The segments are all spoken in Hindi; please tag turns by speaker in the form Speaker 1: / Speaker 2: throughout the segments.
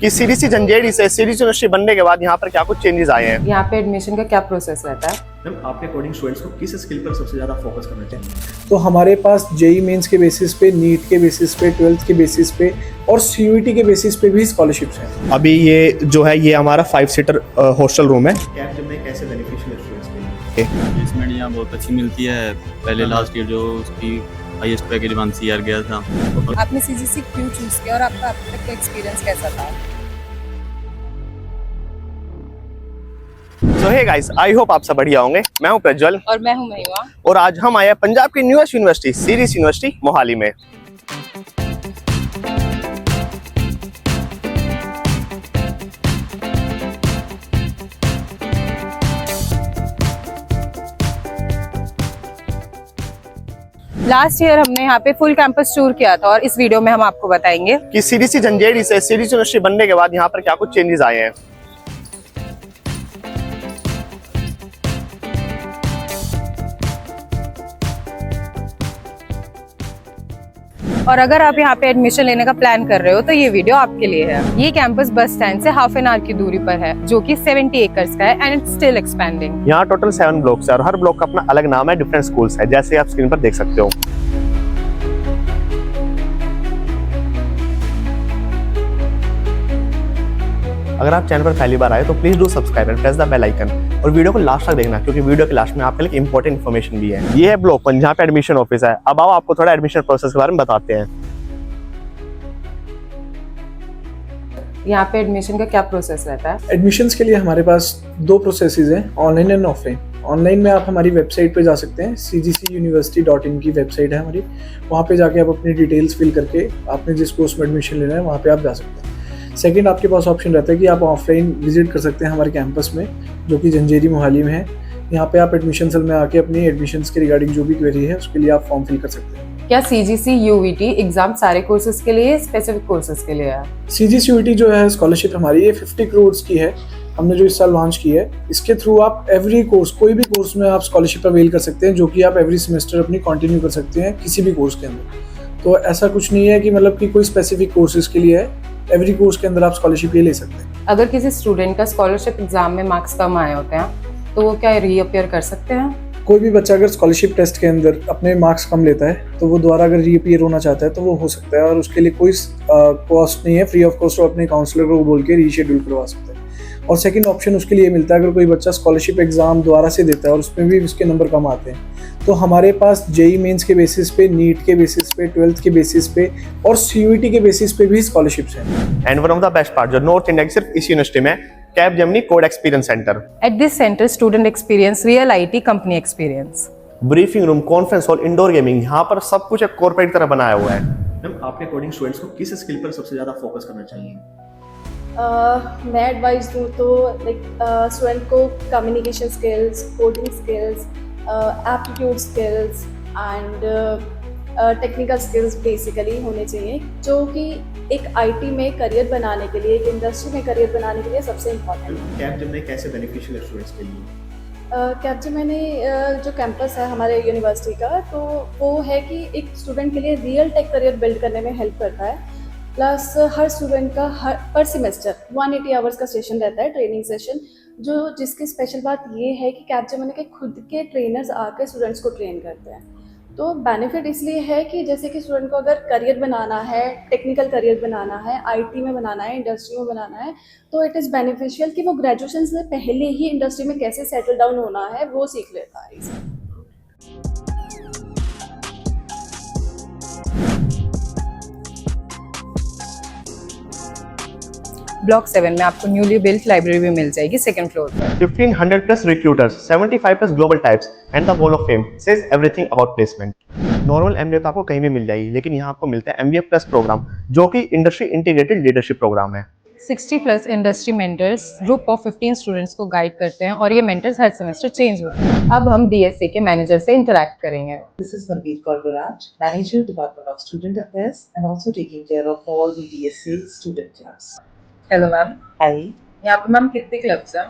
Speaker 1: कि सीडीसी झंझेड़ी से सीडीसी यूनिवर्सिटी बनने के बाद यहाँ पर क्या कुछ चेंजेस आए हैं।
Speaker 2: यहाँ पे एडमिशन का क्या प्रोसेस रहता है?
Speaker 3: मैम आपके अकॉर्डिंग स्टूडेंट्स को किस स्किल पर सबसे ज़्यादा फोकस करना चाहिए?
Speaker 4: तो हमारे पास जेई मेंस के बेसिस पे, नीट के बेसिस पे, 12th के बेसिस पे और सीयूईटी के बेसिस पे भी स्कॉलरशिप्स हैं।
Speaker 1: अभी ये जो है ये हमारा 5 सीटर हॉस्टल रूम है।
Speaker 3: कैब में कैसे बेनिफिशियल है स्टूडेंट्स के लिए?
Speaker 5: प्लेसमेंट यहाँ बहुत अच्छी मिलती है। पहले लास्ट ईयर जो उसकी हाईएस्ट पैकेज 1 CR गया था।
Speaker 2: आपने सीजीसी क्यों चूज किया और आपका अब तक का एक्सपीरियंस कैसा था?
Speaker 1: सो हे गाइस, आई होप आप सब बढ़िया होंगे। मैं हूं प्रज्वल
Speaker 2: और मैं हूँ महिमा।
Speaker 1: और आज हम आए हैं पंजाब की newest university CDC university Mohali में।
Speaker 2: लास्ट ईयर हमने यहाँ पे फुल कैंपस टूर किया था और इस वीडियो में हम आपको बताएंगे
Speaker 1: कि सीडीसी झंझेड़ी से सीडीसी यूनिवर्सिटी बनने के बाद यहाँ पर क्या कुछ चेंजेस आए हैं।
Speaker 2: और अगर आप यहाँ पे एडमिशन लेने का प्लान कर रहे हो तो ये वीडियो आपके लिए है। ये कैंपस बस स्टैंड से हाफ एन आवर की दूरी पर है, जो कि 70 एकर्स का है एंड इट्स स्टिल एक्सपेंडिंग।
Speaker 1: यहाँ टोटल 7 ब्लॉक्स है और हर ब्लॉक का अपना अलग नाम है, डिफरेंट स्कूल्स है, जैसे आप स्क्रीन पर देख सकते हो। अगर आप चैनल पर पहली बार आए तो please do subscribe and press the bell icon और वीडियो को लास्ट तक देखना, क्योंकि वीडियो के लास्ट में आपके लिए इंपॉर्टेंट इन्फॉर्मेशन भी है। ये है ब्लॉक 1 जहाँ पे एडमिशन ऑफिस है। अब आओ आपको थोड़ा एडमिशन प्रोसेस के बारे में बताते हैं।
Speaker 2: यहाँ पे एडमिशन का क्या प्रोसेस रहता है?
Speaker 4: एडमिशन्स के लिए हमारे पास 2 प्रोसेसेस हैं, ऑनलाइन एंड ऑफलाइन। ऑनलाइन में आप हमारी वेबसाइट पे जा सकते हैं, cgcuniversity.in की वेबसाइट है हमारी। वहाँ पे जाके आप अपनी डिटेल्स फिल करके आपने जिस कोर्स में एडमिशन लेना है वहाँ पे आप जा सकते हैं। सेकंड, आपके पास ऑप्शन रहता है कि आप ऑफलाइन विजिट कर सकते हैं हमारे कैंपस में, जो कि झंझेरी मोहाली में है। यहाँ पे आप एडमिशन सेल में आके अपनी एडमिशन्स के रिगार्डिंग जो भी क्वेरी है उसके लिए आप फॉर्म फिल कर सकते हैं।
Speaker 2: क्या सीजीसी यूवीटी एग्जाम सारे कोर्सेज के लिए, स्पेसिफिक कोर्सेज के लिए है?
Speaker 4: सीजीसी यूईटी जो है स्कॉलरशिप हमारी, ये 50 करोड़ की है, हमने जो इस साल लॉन्च की है। इसके थ्रू आप एवरी कोर्स, कोई भी कोर्स में आप स्कॉलरशिप अवेल कर सकते हैं, जो कि आप एवरी सेमेस्टर अपनी कंटिन्यू कर सकते हैं किसी भी कोर्स के अंदर। तो ऐसा कुछ नहीं है कि मतलब कि कोई स्पेसिफिक कोर्सेज के लिए है, एवरी कोर्स के अंदर आप स्कॉलरशिप ये ले सकते हैं।
Speaker 2: अगर किसी स्टूडेंट का स्कॉलरशिप एग्जाम में मार्क्स कम आए होते हैं तो वो क्या रीअपियर कर सकते हैं?
Speaker 4: कोई भी बच्चा अगर स्कॉलरशिप टेस्ट के अंदर अपने मार्क्स कम लेता है तो वो दोबारा अगर रीअपियर होना चाहता है तो वो हो सकता है, और उसके लिए कोई कॉस्ट नहीं है, फ्री ऑफ कॉस्ट। वो अपने काउंसलर को बोल के रीशेड्यूल करवा सकता है। और सेकंड ऑप्शन उसके लिए मिलता है, अगर कोई बच्चा स्कॉलरशिप एग्जाम दोबारा से देता है और उसमें भी उसके नंबर कम आते हैं, तो हमारे पास जेई मेंस के बेसिस पे, नीट के बेसिस पे, 12th के बेसिस पे और सीयूईटी के बेसिस पे भी स्कॉलरशिप्स हैं।
Speaker 1: And one of the best part जो नॉर्थ इंडिया की सिर्फ इस यूनिवर्सिटी में, Capgemini code experience centre.
Speaker 2: At this center, student experience real IT company experience.
Speaker 1: Briefing room, conference hall, indoor gaming, यहाँ पर सब कुछ एक कॉर्पोरेट की तरह बनाया हुआ है।
Speaker 3: मैम आपके अकॉर्डिंग स्टूडेंट्स को किस स्किल पर सबसे ज़्यादा फोकस करना चाहिए?
Speaker 6: मैं एडवाइस दूँ तो लाइक स्टूडेंट को communication skills, coding skills, aptitude skills and technical skills basically होने चाहिए, जो कि एक आईटी में करियर बनाने के लिए, एक इंडस्ट्री में करियर बनाने के लिए सबसे इम्पोर्टेंट है।
Speaker 3: कैब में कैसे बेनिफिशियल है स्टूडेंट्स के लिए?
Speaker 6: कैपजेमिनी जो कैंपस है हमारे यूनिवर्सिटी का, तो वो है कि एक स्टूडेंट के लिए रियल टेक करियर बिल्ड करने में हेल्प करता है। प्लस हर स्टूडेंट का पर सेमेस्टर 180 आवर्स का सेशन रहता है, ट्रेनिंग सेशन, जो जिसकी स्पेशल बात ये है कि कैपजेमिनी के खुद के ट्रेनर्स आकर स्टूडेंट्स को ट्रेन करते हैं। तो बेनिफिट इसलिए है कि जैसे कि स्टूडेंट को अगर करियर बनाना है, टेक्निकल करियर बनाना है, आईटी में बनाना है, इंडस्ट्री में बनाना है, तो इट इज़ बेनिफिशियल कि वो ग्रेजुएशन से पहले ही इंडस्ट्री में कैसे सेटल डाउन होना है वो सीख लेता है इसे।
Speaker 2: ब्लॉक 7 में आपको न्यूली बिल्ट लाइब्रेरी भी मिल जाएगी सेकंड फ्लोर पर।
Speaker 1: 1500 plus recruiters, 75 plus global types and the wall of fame says everything about placement. Normal MBA तो आपको कहीं भी मिल जाएगी, लेकिन यहाँ आपको मिलता है एमबीए प्लस प्रोग्राम, जो कि इंडस्ट्री इंटीग्रेटेड लीडरशिप प्रोग्राम है।
Speaker 2: 60 plus industry mentors group of 15 students को गाइड करते हैं और ये मेंटर्स हर सेमेस्टर चेंज होते हैं। अब हम डीएसए के मैनेजर से इंटरेक्ट करेंगे।
Speaker 7: This is Manveer Kaur Baraj, Manager, Department of Student Affairs, and also taking care of all the DSA student clubs.
Speaker 2: Hello ma'am.
Speaker 7: Hi.
Speaker 2: यहाँ पे मैम कितने क्लब्स हैं?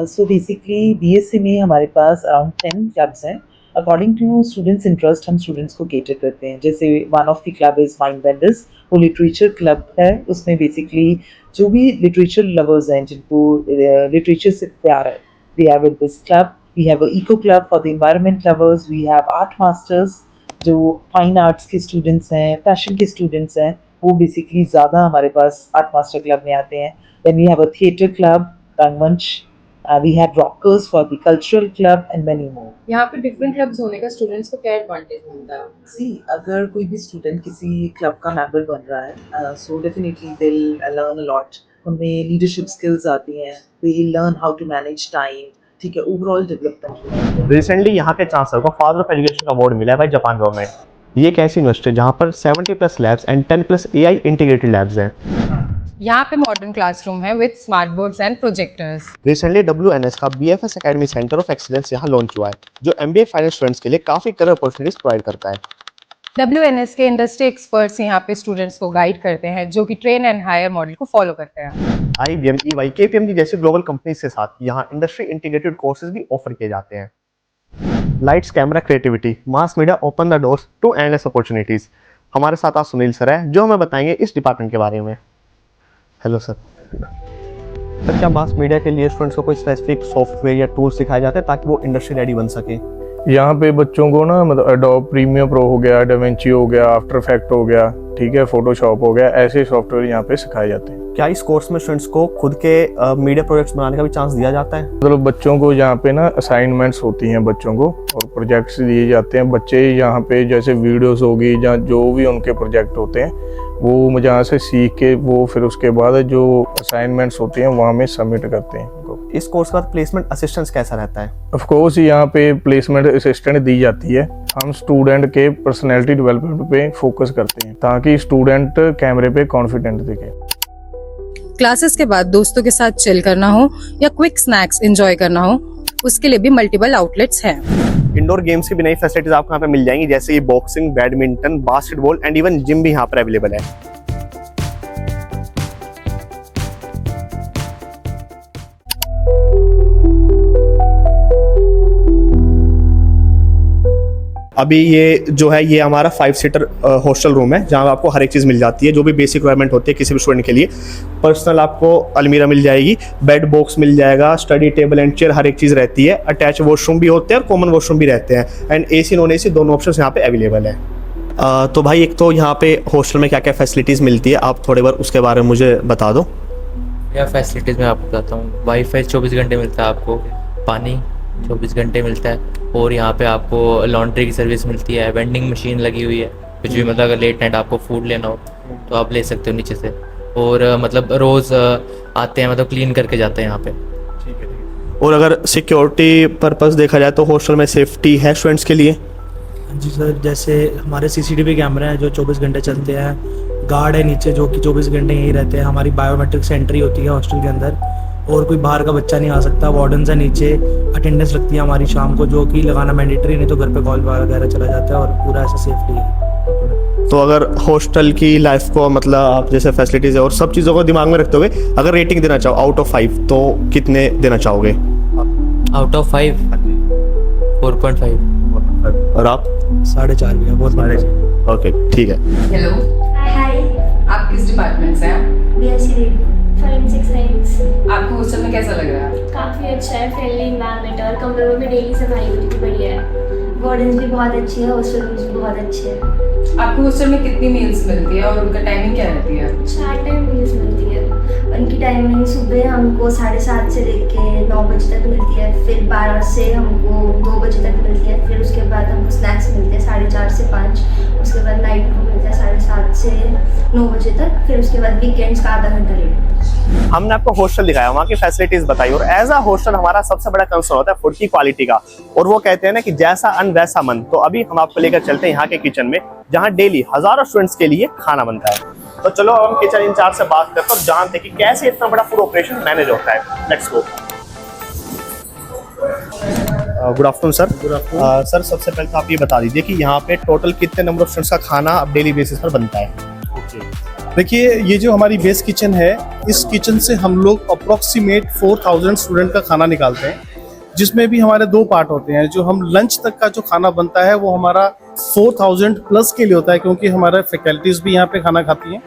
Speaker 7: So basically BSc में हमारे पास around 10 clubs हैं, अकॉर्डिंग टू स्टूडेंट्स इंटरेस्ट हम स्टूडेंट्स को केटर करते हैं. जैसे one of the club is mind benders, वो लिटरेचर क्लब है. उसमें बेसिकली जो भी लिटरेचर लवर्स हैं जिनको लिटरेचर से प्यार है, they are with this club. We have a eco club for the environment lovers. We have art masters जो फाइन आर्ट्स के स्टूडेंट्स हैं, फैशन के स्टूडेंट्स हैं, वो बेसिकली ज़्यादा हमारे पास आर्ट मास्टर क्लब में आते हैं. Then we have a theatre club, रंगमंच. We have rockers for the cultural club and many more.
Speaker 2: यहाँ पे डिफरेंट क्लब्स होने का स्टूडेंट्स को क्या एडवांटेज मिलता है?
Speaker 7: See, अगर कोई भी स्टूडेंट किसी क्लब का मेंबर बन रहा है, so definitely they'll learn a lot. उनमें लीडरशिप स्किल्स आती हैं. They learn how to manage time. ठीक है, ओवरऑल डेवलपमेंट.
Speaker 1: रिसेंटली यहाँ के चांसलर को फादर ऑफ एजुकेशन का अवार्ड मिला है बाय जापान गवर्नमेंट. ये एक ऐसी यूनिवर्सिटी है जहाँ पर 70+ labs and 10+ AI integrated labs हैं.
Speaker 2: यहाँ पे मॉडर्न क्लासरूम है with smart boards and projectors.
Speaker 1: Recently WNS का BFS academy centre of excellence यहाँ लॉन्च हुआ है, जो MBA फाइनल स्टूडेंट्स के लिए काफ़ी करियर अपॉर्चुनिटीज प्रोवाइड करता है.
Speaker 2: WNS के इंडस्ट्री एक्सपर्ट्स यहाँ पे स्टूडेंट्स को गाइड करते हैं, जो कि ट्रेन एंड हायर मॉडल को फॉलो करते हैं.
Speaker 1: IBM, EY, KPMG जैसी ग्लोबल कंपनीज के साथ यहाँ इंडस्ट्री इंटीग्रेटेड कोर्सेज भी ऑफर किए जाते हैं. Lights, camera, creativity, mass media open the doors to endless opportunities. हमारे साथ आज सुनील सर है जो हमें बताएंगे इस डिपार्टमेंट के बारे में. Hello sir. सर, क्या मास मीडिया के लिए स्टूडेंट्स को कोई स्पेसिफिक सॉफ्टवेयर या टूल्स सिखाए जाते हैं ताकि वो इंडस्ट्री रेडी बन सके?
Speaker 8: यहाँ पे बच्चों को ना मतलब एडोब प्रीमियर प्रो हो गया, डाविंची हो गया, आफ्टर इफेक्ट हो गया, ठीक है, फोटोशॉप हो गया, ऐसे सॉफ्टवेयर यहाँ पे सिखाए जाते हैं.
Speaker 1: क्या इस कोर्स में स्टूडेंट्स को खुद के मीडिया प्रोजेक्ट्स बनाने का भी चांस दिया जाता है?
Speaker 8: मतलब बच्चों को यहाँ पे ना असाइनमेंट्स होती हैं बच्चों को और प्रोजेक्ट्स दिए जाते हैं. बच्चे यहाँ पे जैसे वीडियोस होगी या जो भी उनके प्रोजेक्ट होते हैं वो जहाँ से सीख के वो फिर उसके बाद जो असाइनमेंट्स होते हैं वहाँ में सबमिट करते हैं.
Speaker 1: इस कोर्स का प्लेसमेंट असिस्टेंस कैसा रहता है?
Speaker 8: ऑफ कोर्स यहाँ पे प्लेसमेंट असिस्टेंट दी जाती है. हम स्टूडेंट के पर्सनैलिटी डेवलपमेंट पे फोकस करते हैं ताकि स्टूडेंट कैमरे पे कॉन्फिडेंट दिखे.
Speaker 2: क्लासेस के बाद दोस्तों के साथ चिल करना हो या क्विक स्नैक्स एंजॉय करना हो, उसके लिए भी मल्टीपल आउटलेट्स हैं.
Speaker 1: इंडोर गेम्स की भी नई फैसिलिटीज आपको यहाँ पे मिल जाएंगी, जैसे boxing, badminton, basketball and even gym भी यहाँ पर अवेलेबल है. अभी ये जो है ये हमारा 5 सीटर हॉस्टल रूम है जहाँ आपको हर एक चीज़ मिल जाती है जो भी बेसिक रिक्वायरमेंट होती है किसी भी स्टूडेंट के लिए. पर्सनल आपको अलमीरा मिल जाएगी, बेड बॉक्स मिल जाएगा, स्टडी टेबल एंड चेयर, हर एक चीज़ रहती है. अटैच वॉशरूम भी होते हैं और कॉमन वॉशरूम भी रहते हैं एंड AC नॉन AC दोनों ऑप्शन यहाँ पे अवेलेबल है. तो भाई एक तो यहाँ पे हॉस्टल में क्या क्या फैसिलिटीज़ मिलती है, आप थोड़े बार उसके बारे में मुझे बता दो.
Speaker 9: या फैसिलिटीज़ मैं आपको बताता हूँ. वाईफाई 24 घंटे मिलता है आपको, पानी 24 घंटे मिलता है और यहाँ पे आपको लॉन्ड्री की सर्विस मिलती है. वेंडिंग मशीन लगी हुई है, कुछ भी मतलब अगर लेट नाइट आपको फूड लेना हो तो आप ले सकते हो नीचे से. और मतलब रोज़ आते हैं, मतलब क्लीन करके जाते हैं यहाँ पे.
Speaker 1: ठीक है. और अगर सिक्योरिटी पर्पस देखा जाए तो हॉस्टल में सेफ्टी है स्टूडेंट्स के लिए?
Speaker 10: जी सर, जैसे हमारे CCTV कैमरे हैं जो 24 घंटे चलते हैं. गार्ड है नीचे जो कि 24 घंटे यहीं रहते हैं. हमारी बायोमेट्रिक से एंट्री होती है हॉस्टल के अंदर और कोई बाहर का बच्चा नहीं आ सकता. वार्डन है नीचे, अटेंडेंस लगती है हमारी शाम को जो कि लगाना मैंडेटरी, नहीं तो घर पे कॉल वगैरह चला जाता है और पूरा ऐसा सेफ्टी है.
Speaker 1: तो अगर हॉस्टल की लाइफ को मतलब आप जैसे फैसिलिटीज़ है और सब चीज़ों को दिमाग में रखते हुए अगर रेटिंग देना चाहो आउट ऑफ 5 तो कितने देना चाहोगे?
Speaker 9: Out of 5 4.5.
Speaker 1: और आप?
Speaker 10: 4.5 भी है, बहुत बड़ा.
Speaker 1: ओके, ठीक है.
Speaker 2: हेलो,
Speaker 11: हाय,
Speaker 2: आप किस डिपार्टमेंट से हैं?
Speaker 11: BSc forensic science.
Speaker 2: आपको हॉस्टल में कैसा लग रहा है?
Speaker 11: काफ़ी अच्छा है, फ्रेंडली इन्वायरमेंट है और कमरों में भी डेली सफाई होती है, बढ़िया है. वार्डन्स भी बहुत अच्छी है, हॉस्टल रूम्स भी बहुत अच्छे हैं.
Speaker 2: आपको हॉस्टल में कितनी मील्स मिलती है और उनका टाइमिंग क्या रहती है?
Speaker 11: 4 टाइम मील्स मिलती है. उनकी टाइमिंग सुबह हमको 7:30 से लेके 9 बजे तक मिलती है, फिर 12 से हमको 2 बजे तक मिलती है, फिर उसके बाद हमको स्नैक्स मिलते हैं 4:30 से 5. उसके बाद नाइट को मिलता है 7:30 से 9 बजे तक, फिर उसके बाद वीकेंड्स का आधा घंटा लेट.
Speaker 1: हमने आपको हॉस्टल दिखाया, वहाँ की फैसिलिटीज बताई और एज अ हॉस्टल हमारा सबसे बड़ा कंसर्न होता है फूड की क्वालिटी का. और वो कहते हैं ना कि जैसा अन्न वैसा मन. तो अभी हम आपको लेकर चलते हैं यहाँ के किचन में जहाँ डेली हजारों स्टूडेंट्स के लिए खाना बनता है. तो चलो हम किचन इंचार्ज से बात करते हैं और जानते हैं कि कैसे इतना बड़ा फूड ऑपरेशन मैनेज होता है. Let's go. Good afternoon sir. Sir, सबसे पहले तो आप ये बता दीजिए कि यहाँ पे टोटल कितने नंबर ऑफ स्टूडेंट्स का खाना अब डेली बेसिस पर बनता है?
Speaker 12: देखिए, ये जो हमारी बेस किचन है, इस किचन से हम लोग अप्रोक्सीमेट 4000 स्टूडेंट का खाना निकालते हैं. जिसमें भी हमारे 2 पार्ट होते हैं। जो हम लंच तक का जो खाना बनता है वो हमारा 4000 प्लस के लिए होता है, क्योंकि हमारे फैकल्टीज भी यहाँ पे खाना खाती हैं,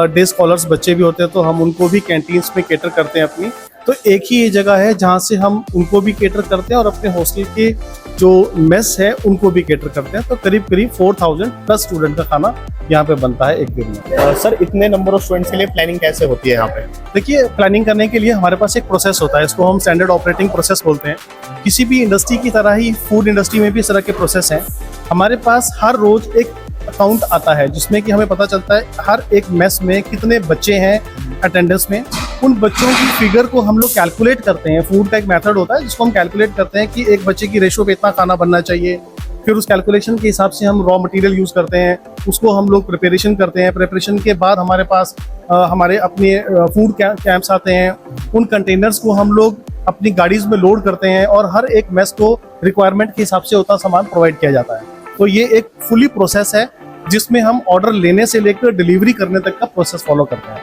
Speaker 12: डे स्कॉलर्स बच्चे भी होते हैं, तो हम उनको भी कैंटीन्स में केटर करते हैं अपनी। तो एक ही ये जगह है जहाँ से हम उनको भी केटर करते हैं और अपने हॉस्टल के जो मेस है उनको भी केटर करते हैं। तो करीब करीब 4000 प्लस स्टूडेंट का खाना यहाँ पे बनता है एक दिन में।
Speaker 1: सर इतने नंबर ऑफ स्टूडेंट्स के लिए प्लानिंग कैसे होती है यहाँ पे?
Speaker 12: देखिए, प्लानिंग करने के लिए हमारे पास एक प्रोसेस होता है, इसको हम स्टैंडर्ड ऑपरेटिंग प्रोसेस बोलते हैं। किसी भी इंडस्ट्री की तरह ही फूड इंडस्ट्री में भी इस तरह के प्रोसेस हैं। हमारे पास हर रोज एक अकाउंट आता है जिसमें कि हमें पता चलता है हर एक मेस में कितने बच्चे हैं अटेंडेंस में। उन बच्चों की फिगर को हम लोग कैलकुलेट करते हैं। फूड का एक मेथड होता है जिसको हम कैलकुलेट करते हैं कि एक बच्चे की रेशो पे इतना खाना बनना चाहिए। फिर उस कैलकुलेशन के हिसाब से हम रॉ मटेरियल यूज़ करते हैं, उसको हम लोग प्रिपरेशन करते हैं। प्रिपरेशन के बाद हमारे पास हमारे अपने फूड कैंप्स आते हैं। उन कंटेनर्स को हम लोग अपनी गाड़ीज में लोड करते हैं और हर एक मेस को रिक्वायरमेंट के हिसाब से उतना सामान प्रोवाइड किया जाता है। तो ये एक फुली प्रोसेस है जिसमें हम ऑर्डर लेने से लेकर डिलीवरी करने तक का प्रोसेस फॉलो करते हैं।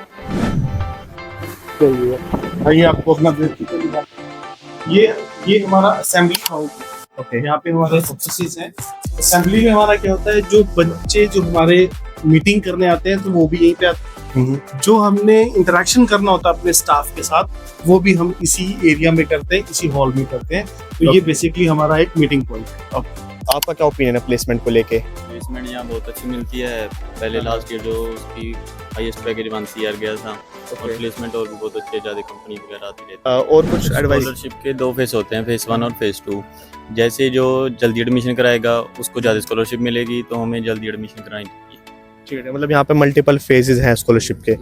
Speaker 12: आइए आपको अपना ये हमारा असेंबली हाउस। ओके, यहाँ पे हमारे ऑफिसेस हैं। असेंबली में हमारा क्या होता है, जो बच्चे जो हमारे मीटिंग करने आते हैं तो वो भी यहीं पे आते हैं। जो हमने इंटरेक्शन करना होता है अपने स्टाफ के साथ वो भी हम इसी एरिया में करते हैं, इसी हॉल में करते हैं। तो ये बेसिकली हमारा एक मीटिंग पॉइंट है।
Speaker 1: आपका क्या ओपिनियन है प्लेसमेंट को लेके?
Speaker 5: प्लेसमेंट यहाँ बहुत अच्छी मिलती है। पहले लास्ट ईयर जो उसकी हाईएस्ट पैकेज 1 CR गया था, और प्लेसमेंट और भी बहुत अच्छे, ज़्यादा कंपनी वगैरह आती रहती है।
Speaker 1: और कुछ एडवाइस?
Speaker 5: स्कॉलरशिप के 2 फेस होते हैं, फेस 1 और फेस 2। जैसे जो जल्दी एडमिशन कराएगा उसको ज़्यादा स्कॉलरशिप मिलेगी, तो हमें जल्दी एडमिशन करानी चाहिए।
Speaker 1: ठीक है, मतलब यहाँ पे मल्टीपल फेजेस हैं स्कॉलरशिप के।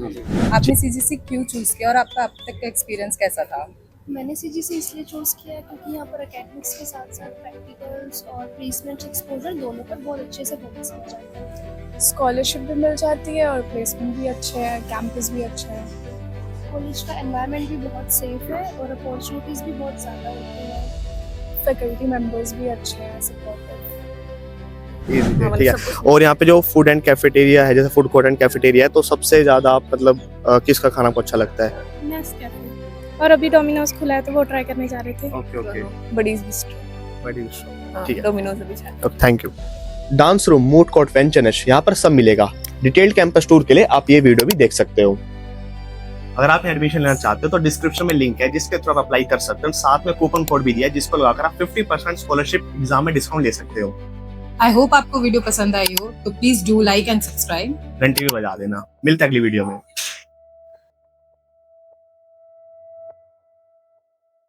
Speaker 2: आपने CGC क्यों चूज किया और आपका अब तक का एक्सपीरियंस कैसा था?
Speaker 11: मैंने CGC इसलिए चूज़ किया क्योंकि यहाँ पर एकेडमिक्स के साथ साथ प्रैक्टिकल्स और प्लेसमेंट एक्सपोजर दोनों पर बहुत अच्छे से फोकस किया जाता है।
Speaker 6: स्कॉलरशिप भी मिल जाती है और प्लेसमेंट भी अच्छे है, कैंपस भी अच्छा है।
Speaker 11: कॉलेज का एनवायरनमेंट भी बहुत सेफ है और अपॉर्चुनिटीज़ भी बहुत ज़्यादा होती हैं।
Speaker 6: फैकल्टी मेंबर्स भी अच्छे हैं, सपोर्टिव।
Speaker 1: ठीक है। और यहाँ पे जो फूड एंड कैफेटेरिया है, जैसे फूड कोर्ट एंड कैफेटेरिया है, तो सबसे ज़्यादा आप मतलब किसका खाना आपको अच्छा लगता है?
Speaker 6: नेस्ट कैफे, और अभी डोमिनोज खुला है तो वो ट्राई करने जा रहे थे।
Speaker 1: ओके।
Speaker 2: बड़ी बिस्ट्रो,
Speaker 1: ठीक है,
Speaker 2: डोमिनोज अभी चल।
Speaker 1: Thank you. Dance room, mood court, वेंचनश, यहाँ पर सब मिलेगा। डिटेल्ड कैंपस टूर के लिए आप ये वीडियो भी देख सकते हो। अगर आप एडमिशन लेना चाहते हो तो डिस्क्रिप्शन में लिंक है जिसके थ्रू आप अप्लाई कर सकते हो। साथ में कूपन कोड भी दिया है जिसको लगाकर आप 50% स्कॉलरशिप एग्जाम में डिस्काउंट ले सकते हो।
Speaker 2: आई होप आपको वीडियो पसंद आई हो, तो please do like and subscribe.
Speaker 1: घंटी भी बजा देना। मिलते हैं अगली वीडियो में।